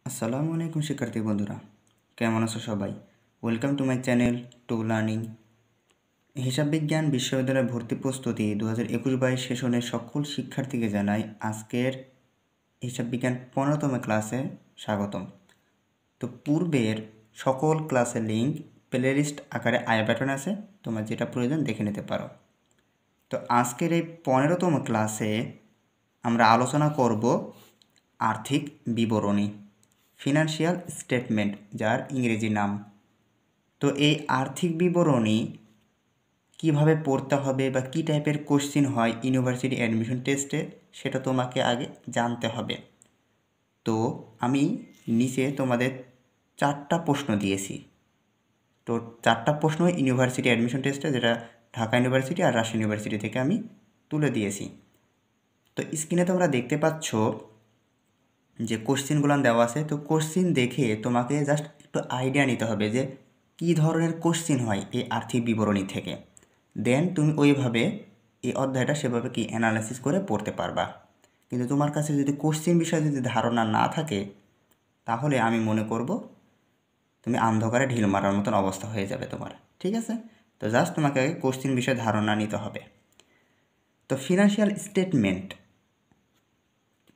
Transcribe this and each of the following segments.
আসসালামু আলাইকুম শিক্ষার্থী বন্ধুরা, কেমন আছো সবাই? Welcome to my channel to learning. হিসাব বিজ্ঞান বিশ্ববিদ্যালয় ভর্তি প্রস্তুতি 2021-22 সেশনের সকল শিক্ষার্থীকে জানাই আজকের হিসাব বিজ্ঞান 15তম ক্লাসে স্বাগতম। তো পূর্বের সকল ক্লাসের লিঙ্ক প্লেলিস্ট আকারে আই বাটন আছে, তোমার যেটা প্রয়োজন দেখে নিতে পারো। তো আজকের এই 15তম ক্লাসে আমরা আলোচনা করব আর্থিক বিবরণী, ফিনান্সিয়াল স্টেটমেন্ট, যার ইংরেজি নাম। তো এই আর্থিক বিবরণী কিভাবে পড়তে হবে বা কী টাইপের কোশ্চিন হয় ইউনিভার্সিটি অ্যাডমিশন টেস্টে, সেটা তোমাকে আগে জানতে হবে। তো আমি নিচে তোমাদের 4টা প্রশ্ন দিয়েছি। তো 4টা প্রশ্ন ইউনিভার্সিটি অ্যাডমিশন টেস্টে, যেটা ঢাকা ইউনিভার্সিটি আর রাজশাহী ইউনিভার্সিটি থেকে আমি তুলে দিয়েছি। তো স্ক্রিনে তোমরা দেখতে পাচ্ছ যে কোশ্চিনগুলো দেওয়া আছে। তো কোশ্চিন দেখে তোমাকে জাস্ট একটু আইডিয়া নিতে হবে যে কী ধরনের কোশ্চিন হয় এই আর্থিক বিবরণী থেকে। দেন তুমি ওইভাবে এই অধ্যায়টা সেভাবে কি অ্যানালাইসিস করে পড়তে পারবা। কিন্তু তোমার কাছে যদি কোশ্চিন বিষয়ে যদি ধারণা না থাকে, তাহলে আমি মনে করব তুমি অন্ধকারে ঢিল মারার মতন অবস্থা হয়ে যাবে তোমার। ঠিক আছে? তো জাস্ট তোমাকে আগে কোশ্চিন বিষয়ে ধারণা নিতে হবে। তো ফিনান্সিয়াল স্টেটমেন্ট,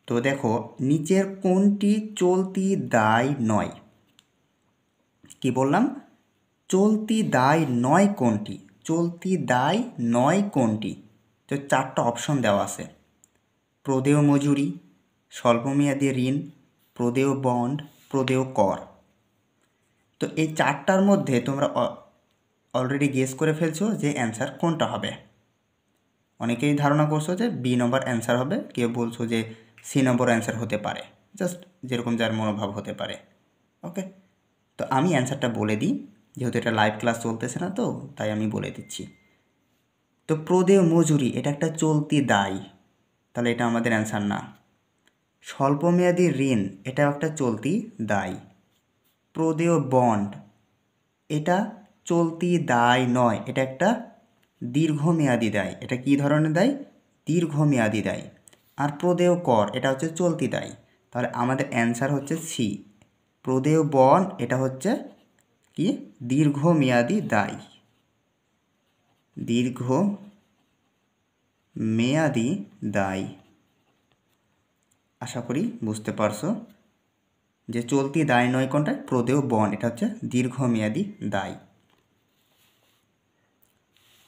তো দেখো নিচের কোনটি চলতি দায় নয়? কি বললাম? চলতি দায় নয় কোনটি? চলতি দায় নয় কোনটি? তো 4টা অপশন দেওয়া আছে: প্রদেয় মজুরি, স্বল্পমেয়াদী ঋণ, প্রদেয় বন্ড, প্রদেয় কর। তো এই 4টার মধ্যে তোমরা অলরেডি গেস করে ফেলছো যে অ্যান্সার কোনটা হবে। অনেকেই ধারণা করছো যে বি নম্বর অ্যান্সার হবে, কেউ বলছো যে সি নম্বর অ্যান্সার হতে পারে, জাস্ট যেরকম যার মনোভাব হতে পারে। ওকে, তো আমি অ্যান্সারটা বলে দিই, যেহেতু এটা লাইভ ক্লাস চলতেছে না, তো তাই আমি বলে দিচ্ছি। তো প্রদেয় মজুরি এটা একটা চলতি দায়, তাহলে এটা আমাদের অ্যান্সার না। স্বল্পমেয়াদী ঋণ এটাও একটা চলতি দায়। প্রদেয় বন্ড এটা চলতি দায় নয়, এটা একটা দীর্ঘমেয়াদী দায়। এটা কী ধরনের দায়? দীর্ঘমেয়াদী দায়। আর প্রদেয় কর এটা হচ্ছে চলতি দায়। তাহলে আমাদের অ্যান্সার হচ্ছে সি, প্রদেয় বন্ড এটা হচ্ছে কি? দীর্ঘমেয়াদী দায়। দীর্ঘমেয়াদী দায়। আশা করি বুঝতে পারছো যে চলতি দায় নয় কোনটা? প্রদেয় বন্ড এটা হচ্ছে দীর্ঘমেয়াদী দায়।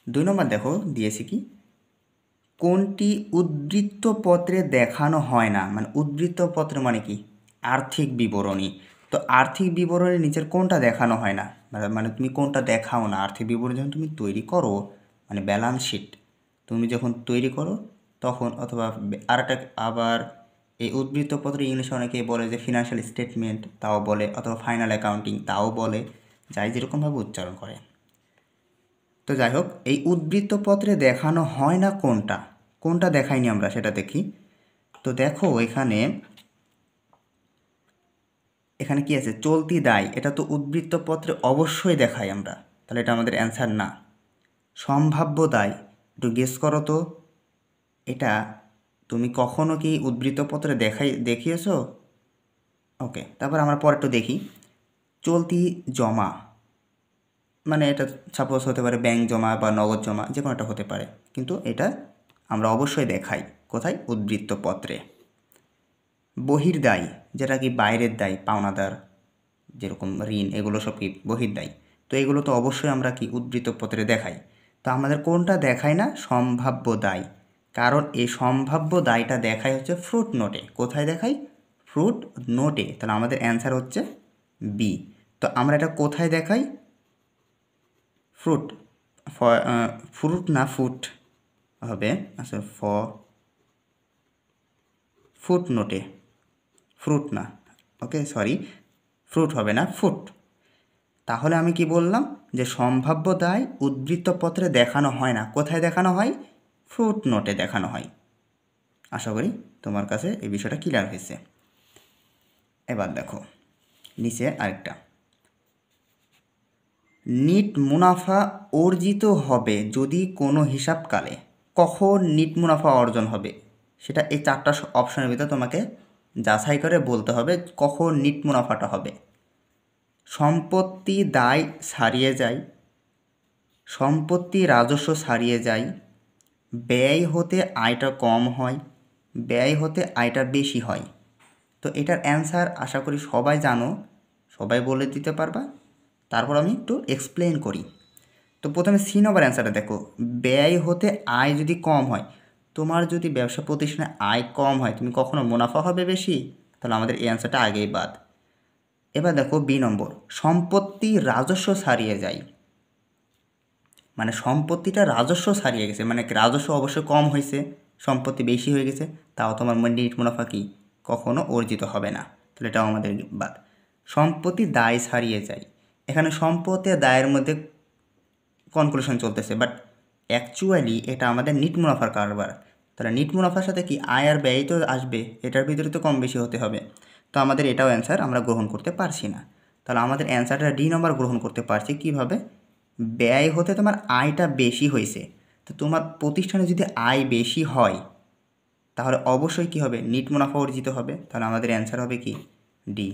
2 নম্বর দেখো দিয়েছি কি, কোনটি উদ্ধৃতপত্রে দেখানো হয় না? মানে উদ্ধৃতপত্র মানে কি? আর্থিক বিবরণী। তো আর্থিক বিবরণীর নিচের কোনটা দেখানো হয় না? মানে তুমি কোনটা দেখাও না? আর্থিক বিবরণী যখন তুমি তৈরি করো, মানে ব্যালেন্স শিট তুমি যখন তৈরি করো তখন, অথবা আরেকটা আবার এই উদ্ধৃতপত্র ইংলিশে অনেকেই বলে যে ফিনান্সিয়াল স্টেটমেন্ট তাও বলে, অথবা ফাইনাল অ্যাকাউন্টিং তাও বলে, যাই যেরকমভাবে উচ্চারণ করে। তো যাই হোক, এই উদ্ধৃতপত্রে দেখানো হয় না কোনটা? কোনটা দেখাইনি আমরা সেটা দেখি। তো দেখো এখানে কি আছে? চলতি দায় এটা তো উদ্ধৃতপত্রে অবশ্যই দেখাই আমরা, তাহলে এটা আমাদের অ্যান্সার না। সম্ভাব্য দায়, একটু গেস করো তো, এটা তুমি কখনো কি উদ্ধৃতপত্রে দেখিয়েছো? ওকে, তারপর আমরা পরে একটু দেখি। চলতি জমা, মানে এটা সাপোজ হতে পারে ব্যাংক জমা বা নগদ জমা, যে কোনো একটা হতে পারে, কিন্তু এটা আমরা অবশ্যই দেখাই কোথায়? উদ্ধৃতপত্রে। বহির্দায়, যেটা কি বাইরের দায়, পাওনাদার যেরকম ঋণ, এগুলো সব কি বহির্দায়। তো এগুলো তো অবশ্যই আমরা কি উদ্ধৃতপত্রে দেখাই। তো আমাদের কোনটা দেখাই না? সম্ভাব্য দায়। কারণ এই সম্ভাব্য দায়টা দেখাই হচ্ছে ফ্রুট নোটে। কোথায় দেখাই? ফ্রুট নোটে। তাহলে আমাদের অ্যান্সার হচ্ছে বি। তো আমরা এটা কোথায় দেখাই? ফ্রুট, ফ্রুট না ফুট হবে, আচ্ছা ফুট নোটে, ফ্রুট না, ওকে সরি, ফ্রুট হবে না, ফুট। তাহলে আমি কি বললাম? যে সম্ভাব্য দায় উদ্ধৃতপত্রে দেখানো হয় না। কোথায় দেখানো হয়? ফ্রুট নোটে দেখানো হয়। আশা করি তোমার কাছে এই বিষয়টা ক্লিয়ার হয়েছে। এবার দেখো নিচে আরেকটা, নিট মুনাফা অর্জিত হবে যদি কোনো হিসাবকালে। কখন নিট মুনাফা অর্জন হবে সেটা এই 4টা অপশনের ভিতরে তোমাকে যাচাই করে বলতে হবে কখন নিট মুনাফাটা হবে। সম্পত্তি দায় ছাড়িয়ে যায়, সম্পত্তি রাজস্ব ছাড়িয়ে যায়, ব্যয় হতে আয়টা কম হয়, ব্যয় হতে আয়টা বেশি হয়। তো এটার অ্যান্সার আশা করি সবাই জানো, সবাই বলে দিতে পারবা। তারপর আমি একটু এক্সপ্লেন করি। তো প্রথমে সি নম্বর অ্যান্সারটা দেখো, ব্যয় হতে আয় যদি কম হয়, তোমার যদি ব্যবসা প্রতিষ্ঠানে আয় কম হয়, তুমি কখনো মুনাফা হবে বেশি? তাহলে আমাদের এই অ্যান্সারটা আগেই বাদ। এবার দেখো বি নম্বর, সম্পত্তি রাজস্ব ছাড়িয়ে যায়, মানে সম্পত্তিটা রাজস্ব ছাড়িয়ে গেছে, মানে রাজস্ব অবশ্য কম হয়েছে, সম্পত্তি বেশি হয়ে গেছে, তাও তোমার নিট মুনাফা কি কখনো অর্জিত হবে না, তাহলে এটাও আমাদের বাদ। সম্পত্তি দায় ছাড়িয়ে যায়, এখানে সম্পত্তি আর দায়ের মধ্যে কনক্লুশন চলতেছে, বাট অ্যাকচুয়ালি এটা আমাদের নিট মুনাফার কারবার। তাহলে নিট মুনাফার সাথে কি আয় আর ব্যয় তো আসবে, এটার ভিতরে তো কম বেশি হতে হবে। তো আমাদের এটাও অ্যান্সার আমরা গ্রহণ করতে পারছি না। তাহলে আমাদের অ্যান্সারটা ডি নম্বর গ্রহণ করতে পারছি। কীভাবে? ব্যয় হতে তোমার আয়টা বেশি হয়েছে, তো তোমার প্রতিষ্ঠানে যদি আয় বেশি হয় তাহলে অবশ্যই কী হবে, নিট মুনাফা অর্জিত হবে। তাহলে আমাদের অ্যান্সার হবে কি ডি।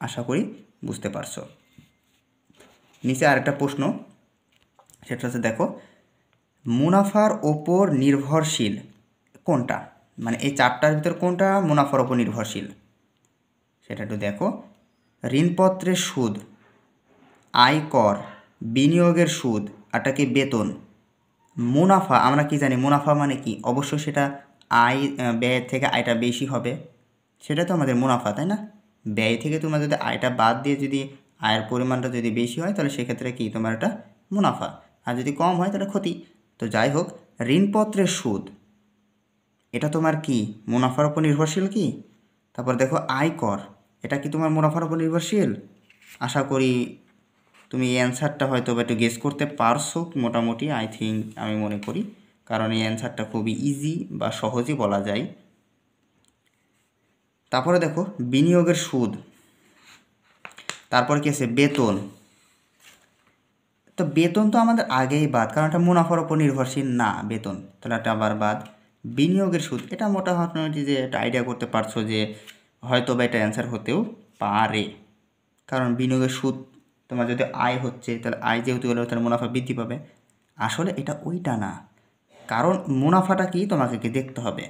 আশা করি বুঝতে পারছো। নিচে আরেকটা প্রশ্ন, সেটা হচ্ছে দেখো, মুনাফার ওপর নির্ভরশীল কোনটা, মানে এই চারটার ভিতর কোনটা মুনাফার ওপর নির্ভরশীল সেটা একটু দেখো। ঋণপত্রের সুদ, আয়কর, বিনিয়োগের সুদ, আরটা কি বেতন। মুনাফা আমরা কি জানি, মুনাফা মানে কি, অবশ্যই সেটা আয় ব্যয় থেকে আয়টা বেশি হবে, সেটা তো আমাদের মুনাফা, তাই না? ব্যয় থেকে তোমার যদি আয়টা বাদ দিয়ে যদি আয়ের পরিমাণটা যদি বেশি হয় তাহলে সেক্ষেত্রে কি তোমার এটা মুনাফা, আর যদি কম হয় তাহলে ক্ষতি। তো যাই হোক, ঋণপত্রের সুদ এটা তোমার কি মুনাফার উপর নির্ভরশীল কি? তারপর দেখো আয়কর, এটা কি তোমার মুনাফার উপর নির্ভরশীল? আশা করি তুমি এই অ্যান্সারটা হয়তো একটু গেস করতে পারছো মোটামুটি, আই থিঙ্ক, আমি মনে করি, কারণ এই অ্যান্সারটা খুবই ইজি বা সহজই বলা যায়। তারপরে দেখো বিনিয়োগের সুদ, তারপর কি আছে বেতন। তো বেতন তো আমাদের আগেই বাদ, কারণ এটা মুনাফার উপর নির্ভরশীল না বেতন, তাহলে এটা আবার বাদ। বিনিয়োগের সুদ, এটা মোটামুটি যে একটা আইডিয়া করতে পারছো যে হয়তো বা এটা অ্যান্সার হতেও পারে, কারণ বিনিয়োগের সুদ তোমার যদি আয় হচ্ছে তাহলে আয় যেহেতু হলে তাহলে মুনাফা বৃদ্ধি পাবে। আসলে এটা ওইটা না, কারণ মুনাফাটা কি তোমাকে কি দেখতে হবে,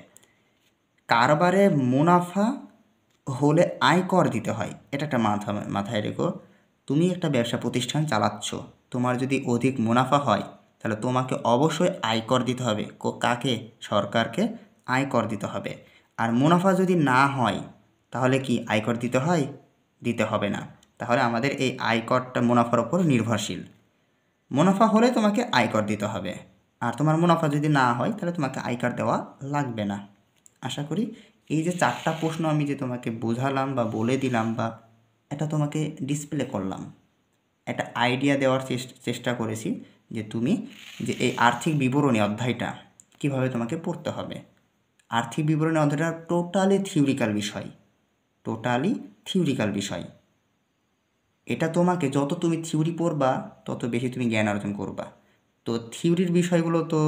কারবারে মুনাফা হলে আয়কর দিতে হয়, এটা একটা মাথায় রেখো। তুমি একটা ব্যবসা প্রতিষ্ঠান চালাচ্ছ, তোমার যদি অধিক মুনাফা হয় তাহলে তোমাকে অবশ্যই আয়কর দিতে হবে। কাকে? সরকারকে আয়কর দিতে হবে। আর মুনাফা যদি না হয় তাহলে কি আয়কর দিতে হয়? দিতে হবে না। তাহলে আমাদের এই আয়করটা মুনাফার উপর নির্ভরশীল, মুনাফা হলে তোমাকে আয়কর দিতে হবে, আর তোমার মুনাফা যদি না হয় তাহলে তোমাকে আয়কর দেওয়া লাগবে না। আশা করি এই যে চারটা প্রশ্ন আমি যে তোমাকে বোঝালাম বা বলে দিলাম বা এটা তোমাকে ডিসপ্লে করলাম, একটা আইডিয়া দেওয়ার চেষ্টা করেছি যে তুমি যে এই আর্থিক বিবরণী অধ্যায়টা কিভাবে তোমাকে পড়তে হবে। আর্থিক বিবরণী অধ্যায়টা টোটালি থিওরিক্যাল বিষয়। এটা তোমাকে যত তুমি থিওরি পড়বা তত বেশি তুমি জ্ঞান অর্জন করবা। তো থিওরির বিষয়গুলো তো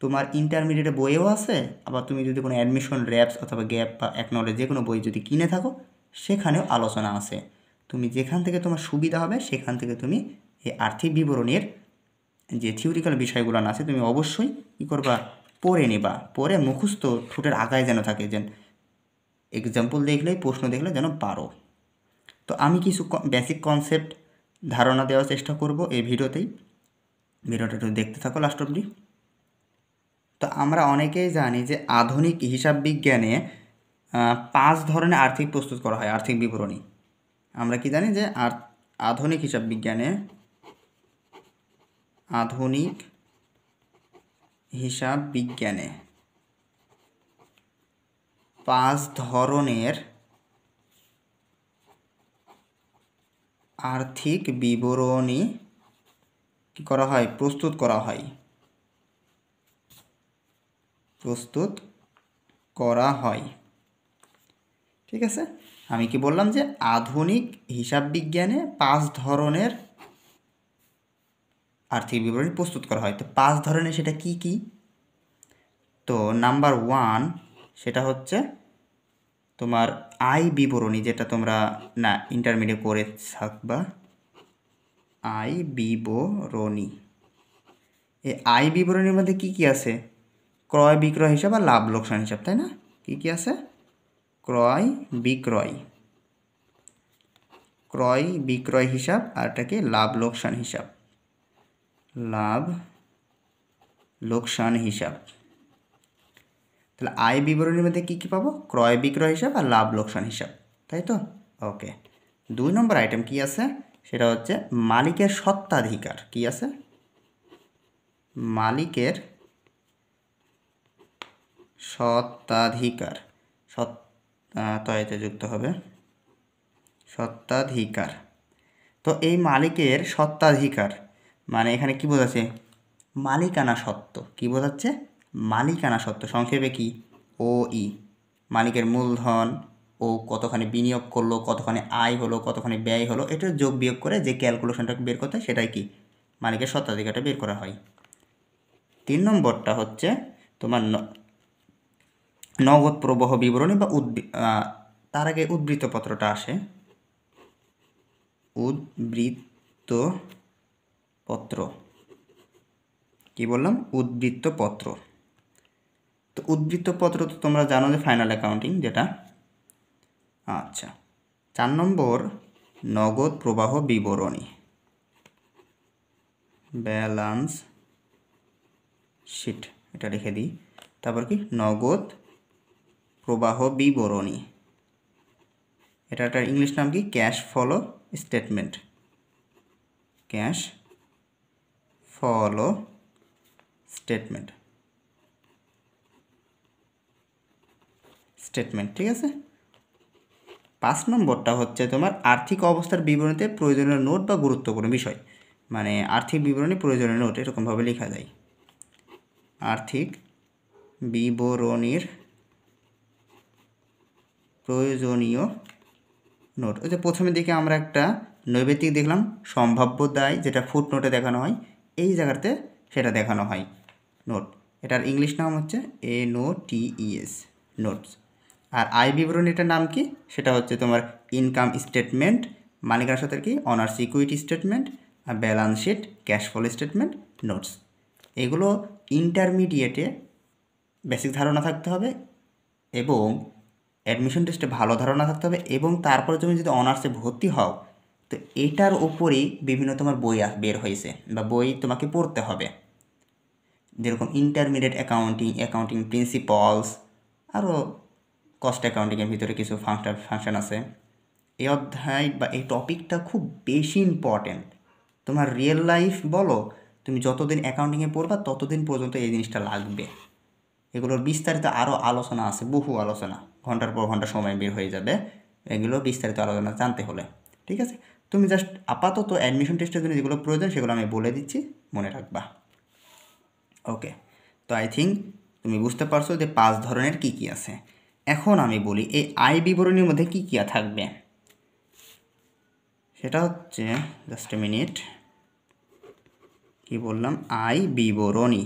তোমার ইন্টারমিডিয়েটে বইয়েও আছে, আবার তুমি যদি কোনো অ্যাডমিশন র্যাপস অথবা গ্যাপ বা একনলেজ যে কোনো বই যদি কিনে থাকো সেখানেও আলোচনা আছে। তুমি যেখান থেকে তোমার সুবিধা হবে সেখান থেকে তুমি এই আর্থিক বিবরণীর যে থিওরিক্যাল বিষয়গুলো আছে তুমি অবশ্যই কী করবা, পড়ে নেবা, পড়ে মুখস্থ ঠোঁটের আগায় যেন থাকে, যেন এক্সাম্পল দেখলেই প্রশ্ন দেখলে যেন পারো। তো আমি কিছু বেসিক কনসেপ্ট ধারণা দেওয়ার চেষ্টা করব এই ভিডিওটা একটু দেখতে থাকো লাস্ট অবধি। তো আমরা অনেকেই জানি যে আধুনিক হিসাব বিজ্ঞানে 5 ধরনের আর্থিক প্রস্তুত করা হয়, আর্থিক বিবরণী। আমরা কি জানি যে আধুনিক হিসাব বিজ্ঞানে 5 ধরনের আর্থিক বিবরণী কি করা হয়, প্রস্তুত করা হয়। ঠিক আছে, আমি কি বললাম যে আধুনিক হিসাব বিজ্ঞানে 5 ধরনের আর্থিক বিবরণী প্রস্তুত করা হয়। তো 5 ধরনের সেটা কি কি? তো নাম্বার 1 সেটা হচ্ছে তোমার আয় বিবরণী, যেটা তোমরা না ইন্টারমিডিয়েট করে থাকবা, আয় বিবরণী। এই আয় বিবরণীর মধ্যে কি কি আছে? ক্রয় বিক্রয় হিসাব আর লাভ লোকসান হিসাব, তাই না? কি কি আছে? ক্রয় বিক্রয়, ক্রয় বিক্রয় হিসাব, আর এটাকে লাভ লোকসান হিসাব, লাভ লোকসান হিসাব। তাহলে আয় বিবরণীর মধ্যে কী কী পাবো? ক্রয় বিক্রয় হিসাব আর লাভ লোকসান হিসাব, তাই তো? ওকে। 2 নম্বর আইটেম কি আছে? সেটা হচ্ছে মালিকের স্বত্বাধিকার। কি আছে? মালিকের স্বত্বাধিকার, তয়েতে যুক্ত হবে স্বত্বাধিকার। তো এই মালিকের স্বত্বাধিকার মানে এখানে কি বোঝাচ্ছে? মালিকানা সত্ত্ব। কি বোঝাচ্ছে? মালিকানা সত্ত্ব। সংক্ষেপে কি? ও ই। মালিকের মূলধন, ও কতখানি বিনিয়োগ করলো, কতখানি আয় হলো, কতখানি ব্যয় হলো, এটা যোগ বিয়োগ করে যে ক্যালকুলেশনটা বের করতে হয় সেটাই কি? মালিকের স্বত্বাধিকারটা বের করা হয়। 3 নম্বরটা হচ্ছে তোমার নগদ প্রবাহ বিবরণী বা তার আগে উদ্বৃত্ত পত্রটা আসে। উদ্বৃত্ত পত্র। কি বললাম? উদ্বৃত্ত পত্র। তো উদ্বৃত্ত পত্র তো তোমরা জানো যে ফাইনাল অ্যাকাউন্টিং যেটা। আচ্ছা, 4 নম্বর নগদ প্রবাহ বিবরণী, ব্যালেন্স শিট, এটা রেখে দিই। তারপর কি? নগদ প্রবাহ বিবরণী। এটার ইংলিশ নাম কি? Cash follow statement. Cash follow statement, ঠিক আছে? 5 নম্বরটা হচ্ছে তোমার আর্থিক অবস্থার বিবরণীতে প্রয়োজনীয় নোট বা গুরুত্বপূর্ণ বিষয়। মানে আর্থিক বিবরণী প্রয়োজনীয় নোট এরকমভাবে লেখা যায়। আর্থিক বিবরণীর প্রয়োজনীয় নোট। ওই যে প্রথমের দিকে আমরা একটা নৈবেতিক দেখলাম, সম্ভাব্য দায়, যেটা ফুট নোটে দেখানো হয়, এই জায়গাতে সেটা দেখানো হয় নোট। এটার ইংলিশ নাম হচ্ছে NOTES, নোটস। আর আয় বিবরণীটার নাম কি? সেটা হচ্ছে তোমার ইনকাম স্টেটমেন্ট, মালিকানার সাথে কি? অনার্স ইকুইটি স্টেটমেন্ট, আর balance sheet, cash flow statement, notes. এগুলো ইন্টারমিডিয়েটে বেসিক ধারণা থাকতে হবে এবং অ্যাডমিশন টেস্টে ভালো ধারণা থাকতে হবে, এবং তারপরে তুমি যদি অনার্সে ভর্তি হও তো এটার ওপরেই বিভিন্ন তোমার বই বের হয়েছে বা বই তোমাকে পড়তে হবে, যেরকম ইন্টারমিডিয়েট অ্যাকাউন্টিং, অ্যাকাউন্টিং প্রিন্সিপালস, আরও কস্ট অ্যাকাউন্টিংয়ের ভিতরে কিছু ফাংশন আছে। এই অধ্যায় বা এই টপিকটা খুব বেশি ইম্পর্ট্যান্ট। তোমার রিয়েল লাইফ বলো, তুমি যতদিন অ্যাকাউন্টিংয়ে পড়বা ততদিন পর্যন্ত এই জিনিসটা লাগবে। এগুলোর বিস্তারিত আরও আলোচনা আছে, বহু আলোচনা, ঘন্টার পর ঘন্টা সময় বের হয়ে যাবে এগুলো বিস্তারিত আলোচনা জানতে হলে। ঠিক আছে? তুমি জাস্ট আপাতত অ্যাডমিশন টেস্টের জন্য যেগুলো প্রয়োজন সেগুলো আমি বলে দিচ্ছি, মনে রাখবা। ওকে, তো আই থিঙ্ক তুমি বুঝতে পারছো যে 5 ধরনের কী কী আছে। এখন আমি বলি এই আয় বিবরণীর মধ্যে কী কী থাকবে। সেটা হচ্ছে, জাস্ট এ মিনিট, কি বললাম? আয় বিবরণী।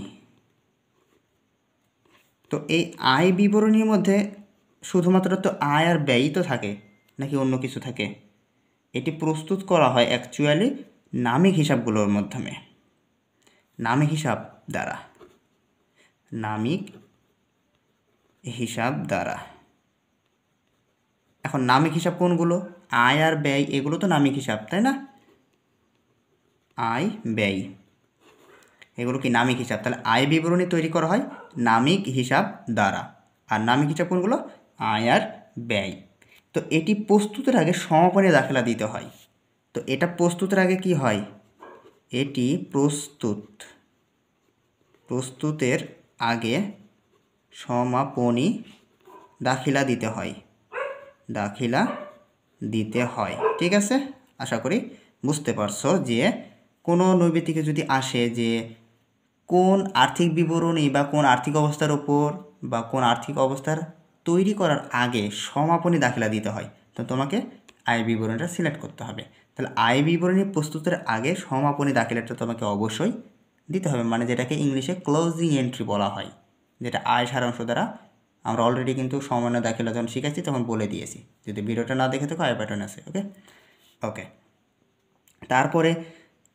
তো এই আয় বিবরণীর মধ্যে শুধুমাত্র তো আয় আর ব্যয়ই তো থাকে, নাকি অন্য কিছু থাকে? এটি প্রস্তুত করা হয় অ্যাকচুয়ালি নামিক হিসাবগুলোর মাধ্যমে, নামিক হিসাব দ্বারা, নামিক হিসাব দ্বারা। এখন নামিক হিসাব কোনগুলো? আয় আর ব্যয়, এগুলো তো নামিক হিসাব, তাই না? আয় ব্যয় এগুলো কি নামিক হিসাব। তাহলে আয় বিবরণী তৈরি করা হয় নামিক হিসাব দ্বারা। আর নামিক হিসাব কোনগুলো? আয় আর ব্যয়। তো এটি প্রস্তুতের আগে সমাপনী দাখিলা দিতে হয়। তো এটা প্রস্তুতের আগে কি হয়? এটি প্রস্তুতের আগে সমাপনী দাখিলা দিতে হয়। ঠিক আছে? আশা করি বুঝতে পারছো যে কোনো নৈবেতিকে যদি আসে যে কোন আর্থিক বিবরণী বা কোন আর্থিক অবস্থার উপর বা কোন আর্থিক অবস্থার তৈরি করার আগে সমাপনী দাখিলা দিতে হয়, তো তোমাকে আয় বিবরণীটা সিলেক্ট করতে হবে। তাহলে আয় বিবরণী প্রস্তুতের আগে সমাপনী দাখিলাটা তোমাকে অবশ্যই দিতে হবে, মানে যেটাকে ইংলিশে ক্লোজিং এন্ট্রি বলা হয়, যেটা আয় সারাংশ দ্বারা আমরা অলরেডি কিন্তু সমন্বয় দাখিলা যখন শিখাচ্ছি তখন বলে দিয়েছি, যদি ভিডিওটা না দেখে থাকো আই বাটন আছে। ওকে ওকে তারপরে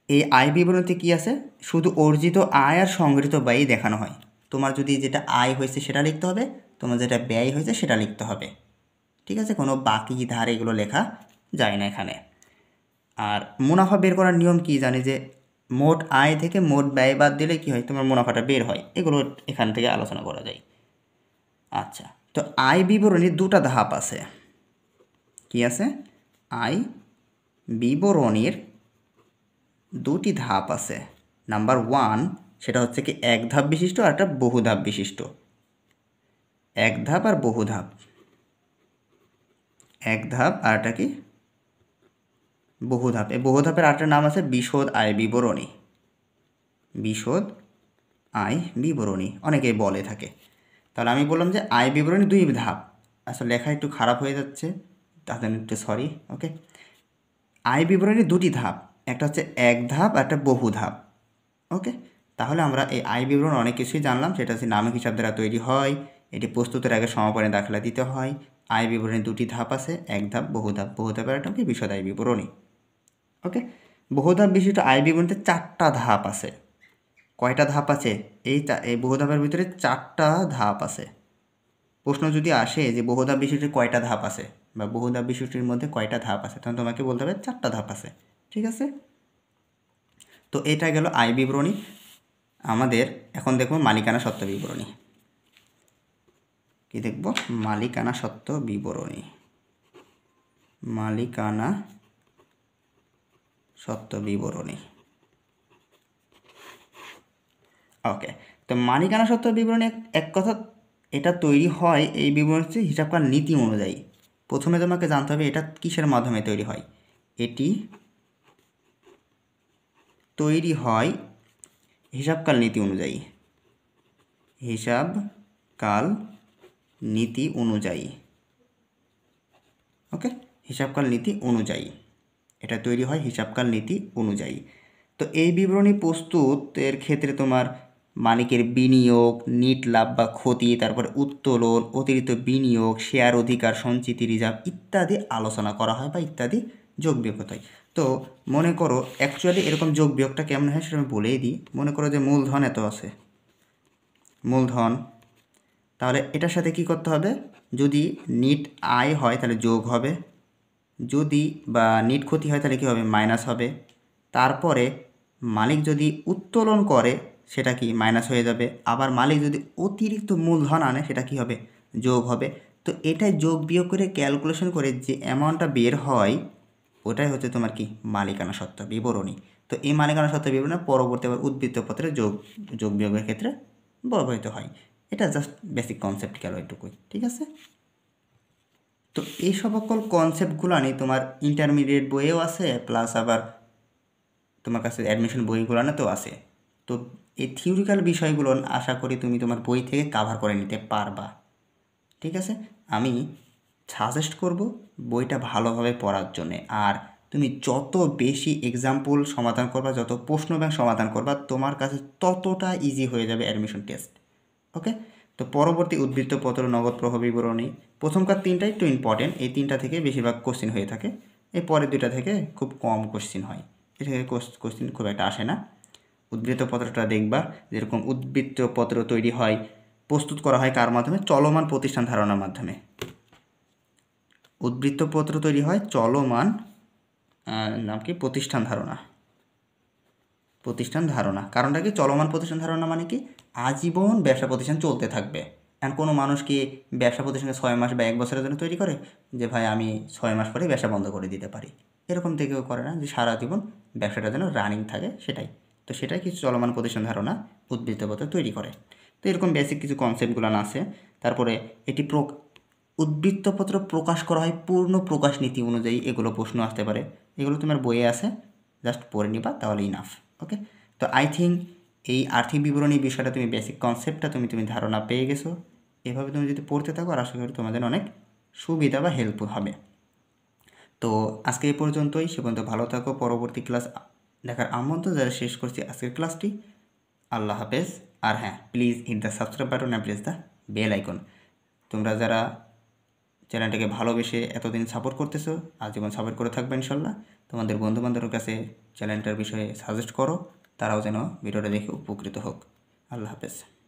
এই আয় বিবরণীতে কী আছে, শুধু অর্জিত আয় আর সংগৃহীত ব্যয় দেখানো হয়। তোমার যদি যেটা আয় হয়েছে সেটা লিখতে হবে, তোমার যেটা ব্যয় হয়েছে সেটা লিখতে হবে, ঠিক আছে? কোনো বাকি ধার এগুলো লেখা যায় না এখানে। আর মুনাফা বের করার নিয়ম কি জানি, যে মোট আয় থেকে মোট ব্যয় বাদ দিলে কী হয়, তোমার মুনাফাটা বের হয়। এগুলো এখান থেকে আলোচনা করা যায়। আচ্ছা, তো আয় বিবরণীর দুটা ধাপ আছে। কি আছে? আয় বিবরণীর দুটি ধাপ আছে। নাম্বার 1 সেটা হচ্ছে কি এক ধাপ বিশিষ্ট আর একটা বহু ধাপ বিশিষ্ট। এক ধাপ আর বহু ধাপ। এক ধাপ আর একটা কি বহু ধাপ। এই বহু ধাপের আরেকটা নাম আছে বিশদ আয় বিবরণী। বিশদ আয় বিবরণী অনেকেই বলে থাকে। তাহলে আমি বললাম যে আয় বিবরণী দুই ধাপ। আসলে লেখা একটু খারাপ হয়ে যাচ্ছে, তার জন্য একটু সরি। ওকে, আয় বিবরণী দুটি ধাপ, একটা হচ্ছে এক ধাপ আর একটা বহু ধাপ। ওকে, তাহলে আমরা এই আয় বিবরণ অনেক কিছুই জানলাম। সেটা হচ্ছে নামক হিসাব দ্বারা তৈরি হয়, এটি প্রস্তুতের আগে সমাপনী দাখিলা দিতে হয়। আয় বিবরণী দুটি ধাপ আছে, এক ধাপ বহু ধাপ। বহু ধাপের একটা কি বিশদ আয় বিবরণী। ওকে, বহু ধাপ বিশিষ্ট আয় বিবরণীতে 4টা ধাপ আছে। কয়টা ধাপ আছে? এই বহু ধাপের ভিতরে 4টা ধাপ আছে। প্রশ্ন যদি আসে যে বহু ধাপ বিশিষ্টের কয়টা ধাপ আছে বা বহু ধাপ বিশিষ্টের মধ্যে কয়টা ধাপ আছে, তখন তোমাকে বলতে হবে 4টা ধাপ আছে। ঠিক আছে, তো এটা গেল আয় বিবরণী। আমাদের এখন দেখব মালিকানা সত্ত্ব বিবরণী। কি দেখব? মালিকানা সত্ত্ব বিবরণী। মালিকানা সত্ত্ব বিবরণী। ওকে, তো মালিকানা সত্ত্ব বিবরণী এক কথা এটা তৈরি হয়, এই বিবরণী হচ্ছে হিসাবকার নীতি অনুযায়ী। প্রথমে তোমাকে জানতে হবে এটা কিসের মাধ্যমে তৈরি হয়। এটি তৈরি হয় হিসাবকাল নীতি অনুযায়ী। হিসাবকাল নীতি অনুযায়ী। ওকে, হিসাবকাল নীতি অনুযায়ী এটা তৈরি হয় হিসাবকাল নীতি অনুযায়ী। তো এই বিবরণী প্রস্তুতের ক্ষেত্রে তোমার মালিকের বিনিয়োগ, নিট লাভ বা ক্ষতি, তারপরে উত্তোলন, অতিরিক্ত বিনিয়োগ, শেয়ার অধিকার, সঞ্চিতি রিজার্ভ ইত্যাদি আলোচনা করা হয় বা ইত্যাদি যোগ বিয়োগ হতে হয়। তো মনে করো অ্যাকচুয়ালি এরকম যোগ বিয়োগটা কেমন হয় সেটা আমি বলেই দিই। মনে করো যে মূলধন এত আছে, মূলধন, তাহলে এটার সাথে কি করতে হবে, যদি নিট আয় হয় তাহলে যোগ হবে, যদি বা নিট ক্ষতি হয় তাহলে কী হবে, মাইনাস হবে। তারপরে মালিক যদি উত্তোলন করে সেটা কি মাইনাস হয়ে যাবে। আবার মালিক যদি অতিরিক্ত মূলধন আনে সেটা কি হবে, যোগ হবে। তো এটাই যোগ বিয়োগ করে ক্যালকুলেশন করে যে অ্যামাউন্টটা বের হয় ওটাই হচ্ছে তোমার কি মালিকানা সত্ত্ব বিবরণী। তো এই মালিকানা সত্ত্ব বিবরণী পরবর্তী আবার উদ্বৃত্তপত্রে যোগ বিয়োগের ক্ষেত্রে ব্যবহৃত হয়। এটা জাস্ট বেসিক কনসেপ্ট গেল এটুকুই। ঠিক আছে, তো এই সকল কনসেপ্টগুলো নিয়ে তোমার ইন্টারমিডিয়েট বইয়েও আছে, প্লাস আবার তোমার কাছে অ্যাডমিশন বইগুলোতেও আছে। তো এই থিওরিক্যাল বিষয়গুলো আশা করি তুমি তোমার বই থেকে কাভার করে নিতে পারবা। ঠিক আছে, আমি সাজেস্ট করব বইটা ভালোভাবে পড়ার জন্যে। আর তুমি যত বেশি এক্সাম্পল সমাধান করবা, যত প্রশ্ন ব্যাংক সমাধান করবা, তোমার কাছে ততটা ইজি হয়ে যাবে অ্যাডমিশন টেস্ট। ওকে, তো পরবর্তী উদ্বৃত্তপত্র, নগদ প্রবাহ বিবরণী, প্রথমকার 3টা একটু ইম্পর্টেন্ট, এই 3টা থেকে বেশিরভাগ কোশ্চিন হয়ে থাকে। এই পরের 2টা থেকে খুব কম কোশ্চিন হয়, এ থেকে কোশ্চিন খুব একটা আসে না। উদ্বৃত্তপত্রটা দেখবা, যেরকম উদ্বৃত্তপত্র তৈরি হয়, প্রস্তুত করা হয় কার মাধ্যমে, চলমান প্রতিষ্ঠান ধারণার মাধ্যমে। উদ্বৃত্তপত্র তৈরি হয় চলমান নাম কি প্রতিষ্ঠান ধারণা। প্রতিষ্ঠান ধারণা কারণটা কি, চলমান প্রতিষ্ঠান ধারণা মানে কি আজীবন ব্যবসা প্রতিষ্ঠান চলতে থাকবে। এখন কোনো মানুষ কি ব্যবসা প্রতিষ্ঠানকে 6 মাস বা 1 বছরের জন্য তৈরি করে যে ভাই আমি 6 মাস পরে ব্যবসা বন্ধ করে দিতে পারি, এরকম থেকেও করে না, যে সারা জীবন ব্যবসাটা যেন রানিং থাকে সেটাই। তো সেটাই কিছু চলমান প্রতিষ্ঠান ধারণা উদ্বৃত্তপত্র তৈরি করে। তো এরকম বেসিক কিছু কনসেপ্টগুলো আছে। তারপরে এটি উদ্বৃত্তপত্র প্রকাশ করা হয় পূর্ণ প্রকাশ নীতি অনুযায়ী, এগুলো প্রশ্ন আসতে পারে, এগুলো তোমার বইয়ে আছে, জাস্ট পড়ে নিবা তাহলে ইনাফ। ওকে, তো আই থিঙ্ক এই আর্থিক বিবরণী বিষয়টা তুমি বেসিক কনসেপ্টটা তুমি ধারণা পেয়ে গেছো। এভাবে তুমি যদি পড়তে থাকো আর আশা করি তোমাদের অনেক সুবিধা বা হেল্পফুল হবে। তো আজকে এই পর্যন্তই, সে পর্যন্ত ভালো থাকো। পরবর্তী ক্লাস দেখার আমন্ত্রণ যারা শেষ করছি আজকের ক্লাসটি। আল্লাহ হাফেজ। আর হ্যাঁ, please hit the subscribe button and press the bell icon. তোমরা যারা চ্যানেলটাকে ভালোবেসে এতদিন সাপোর্ট করতেছো, আজীবন সাপোর্ট করে থাকবে ইনশাল্লাহ। তোমাদের বন্ধুবান্ধবের কাছে চ্যানেলটার বিষয়ে সাজেস্ট করো, তারাও যেন ভিডিওটা দেখে উপকৃত হোক। আল্লাহ হাফেজ।